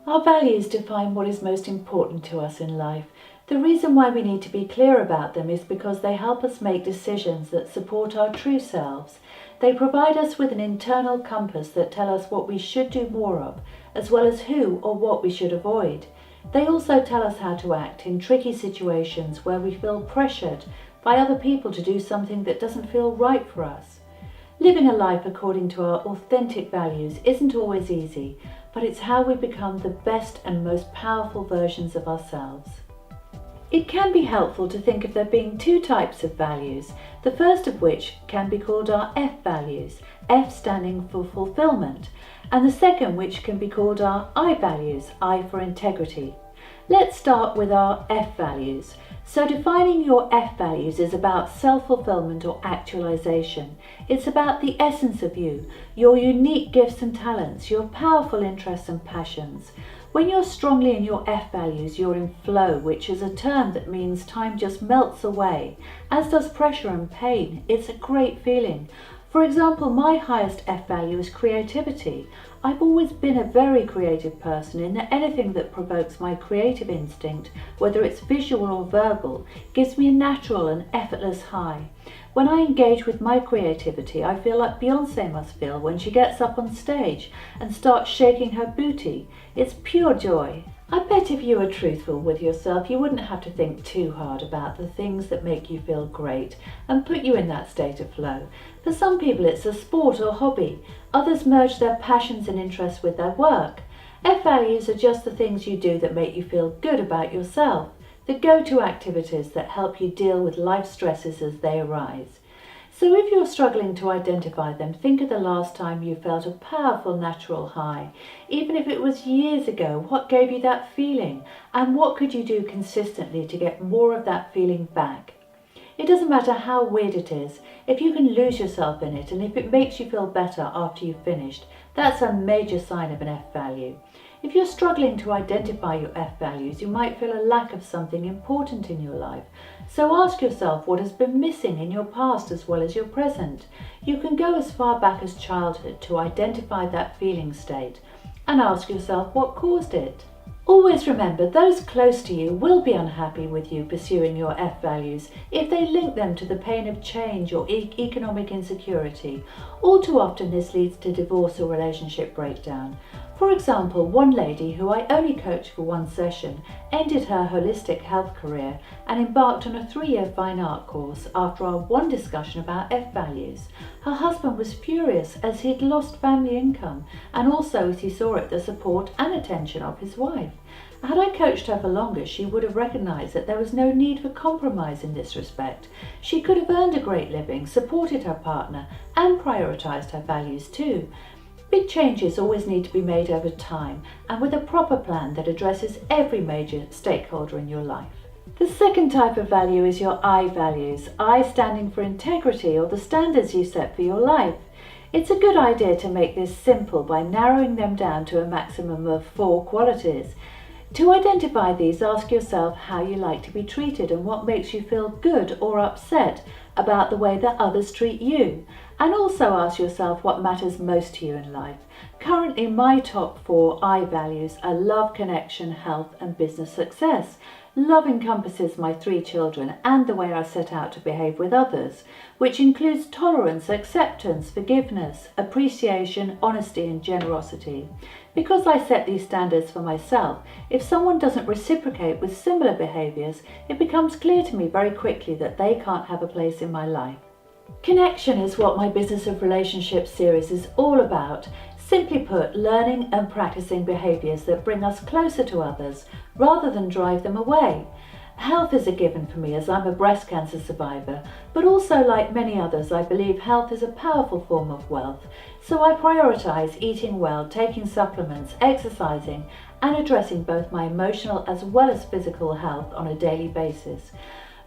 Our values define what is most important to us in life. The reason why we need to be clear about them is because they help us make decisions that support our true selves. They provide us with an internal compass that tell us what we should do more of, as well as who or what we should avoid. They also tell us how to act in tricky situations where we feel pressured by other people to do something that doesn't feel right for us. Living a life according to our authentic values isn't always easy, but it's how we become the best and most powerful versions of ourselves. It can be helpful to think of there being two types of values, the first of which can be called our F values, F standing for fulfillment, and the second which can be called our I values, I for integrity. Let's start with our F values. So defining your F values is about self-fulfillment or actualization. It's about the essence of you, your unique gifts and talents, your powerful interests and passions. When you're strongly in your F values, you're in flow, which is a term that means time just melts away, as does pressure and pain. It's a great feeling. For example, my highest F value is creativity. I've always been a very creative person in that anything that provokes my creative instinct, whether it's visual or verbal, gives me a natural and effortless high. When I engage with my creativity, I feel like Beyoncé must feel when she gets up on stage and starts shaking her booty. It's pure joy. I bet if you were truthful with yourself, you wouldn't have to think too hard about the things that make you feel great and put you in that state of flow. For some people it's a sport or hobby. Others merge their passions and interests with their work. F values are just the things you do that make you feel good about yourself, the go-to activities that help you deal with life stresses as they arise. So if you're struggling to identify them, think of the last time you felt a powerful natural high. Even if it was years ago, what gave you that feeling? And what could you do consistently to get more of that feeling back? It doesn't matter how weird it is, if you can lose yourself in it and if it makes you feel better after you've finished, that's a major sign of an F value. If you're struggling to identify your F values, you might feel a lack of something important in your life. So ask yourself what has been missing in your past as well as your present. You can go as far back as childhood to identify that feeling state and ask yourself what caused it. Always remember, those close to you will be unhappy with you pursuing your F values if they link them to the pain of change or economic insecurity. All too often this leads to divorce or relationship breakdown. For example, one lady who I only coached for one session ended her holistic health career and embarked on a 3-year fine art course after our one discussion about F values. Her husband was furious as he'd lost family income and also as he saw it the support and attention of his wife. Had I coached her for longer, she would have recognised that there was no need for compromise in this respect. She could have earned a great living, supported her partner and prioritised her values too. Big changes always need to be made over time and with a proper plan that addresses every major stakeholder in your life. The second type of value is your I values, I standing for integrity or the standards you set for your life. It's a good idea to make this simple by narrowing them down to a maximum of 4 qualities. To identify these, ask yourself how you like to be treated and what makes you feel good or upset about the way that others treat you. And also ask yourself what matters most to you in life. Currently, my top 4 I values are love, connection, health, and business success. Love encompasses my 3 children and the way I set out to behave with others, which includes tolerance, acceptance, forgiveness, appreciation, honesty, and generosity. Because I set these standards for myself, if someone doesn't reciprocate with similar behaviours, it becomes clear to me very quickly that they can't have a place in my life. Connection is what my Business of Relationships series is all about. Simply put, learning and practicing behaviours that bring us closer to others rather than drive them away. Health is a given for me as I'm a breast cancer survivor, but also like many others I believe health is a powerful form of wealth. So I prioritise eating well, taking supplements, exercising and addressing both my emotional as well as physical health on a daily basis.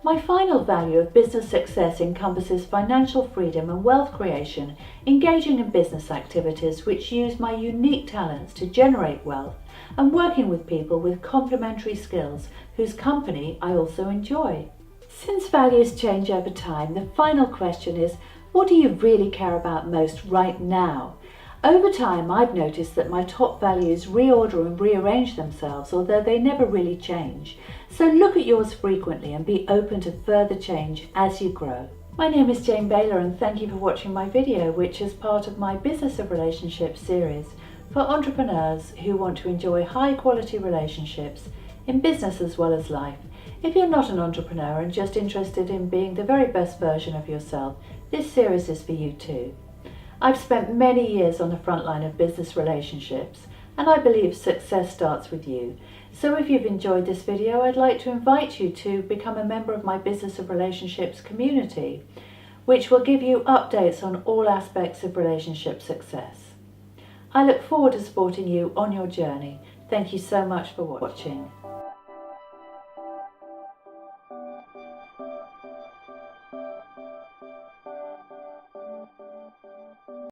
My final value of business success encompasses financial freedom and wealth creation, engaging in business activities which use my unique talents to generate wealth, and working with people with complementary skills whose company I also enjoy. Since values change over time, the final question is, what do you really care about most right now? Over time, I've noticed that my top values reorder and rearrange themselves, although they never really change. So look at yours frequently and be open to further change as you grow. My name is Jane Baylor, and thank you for watching my video, which is part of my Business of Relationships series for entrepreneurs who want to enjoy high quality relationships in business as well as life. If you're not an entrepreneur and just interested in being the very best version of yourself, this series is for you too. I've spent many years on the front line of business relationships, and I believe success starts with you. So if you've enjoyed this video, I'd like to invite you to become a member of my Business of Relationships community, which will give you updates on all aspects of relationship success. I look forward to supporting you on your journey. Thank you so much for watching.